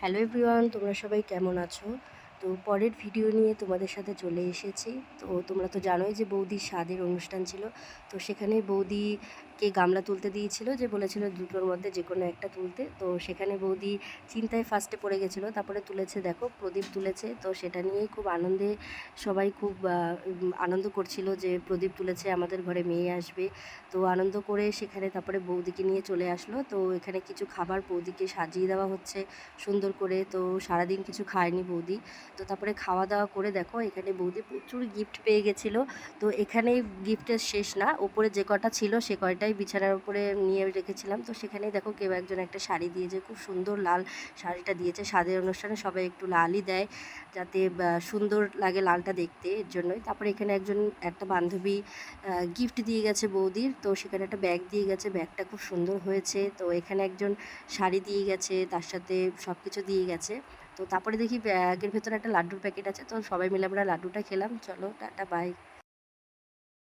Hello everyone, তোমরা সবাই কেমন আছো? তো পরের ভিডিও নিয়ে তোমাদের সাথে চলে এসেছি। তো তোমরা তো জানোই যে বৌদির স্বাদের অনুষ্ঠান ছিল। তো সেখানে বৌদিকে গামলা তুলতে দিয়েছিল, যে বলেছিল দুটোর মধ্যে যে কোনো একটা তুলতে। তো সেখানে বৌদি চিন্তায় ফার্স্টে পড়ে গেছিলো, তারপরে তুলেছে, দেখো প্রদীপ তুলেছে। তো সেটা নিয়েই খুব আনন্দে সবাই খুব আনন্দ করছিল যে প্রদীপ তুলেছে, আমাদের ঘরে মেয়ে আসবে। তো আনন্দ করে সেখানে তারপরে বৌদিকে নিয়ে চলে আসলো। তো এখানে কিছু খাবার বৌদিকে সাজিয়ে দেওয়া হচ্ছে সুন্দর করে। তো সারাদিন কিছু খায়নি বৌদি। তো তারপরে খাওয়া দাওয়া করে দেখো এখানে বৌদি প্রচুর গিফট পেয়ে গেছিলো। তো এখানেই গিফটের শেষ না, ওপরে যে কটা ছিল সে কয়টাই বিছানার উপরে নিয়ে রেখেছিলাম। তো সেখানেই দেখো কেউ একজন একটা শাড়ি দিয়েছে, খুব সুন্দর লাল শাড়িটা দিয়েছে। স্বাদের অনুষ্ঠানে সবাই একটু লালই দেয়, যাতে সুন্দর লাগে লালটা দেখতে, এর জন্যই। তারপরে এখানে একটা বান্ধবী গিফট দিয়ে গেছে বৌদির। তো সেখানে একটা ব্যাগ দিয়ে গেছে, ব্যাগটা খুব সুন্দর হয়েছে। তো এখানে একজন শাড়ি দিয়ে গেছে, তার সাথে সব কিছু দিয়ে গেছে। তো তারপরে দেখি ব্যাগের ভেতরে একটা লাড্ডুর প্যাকেট আছে। তো সবাই মিলে আমরা লাড্ডুটা খেলাম। চলো টাটা, বাই।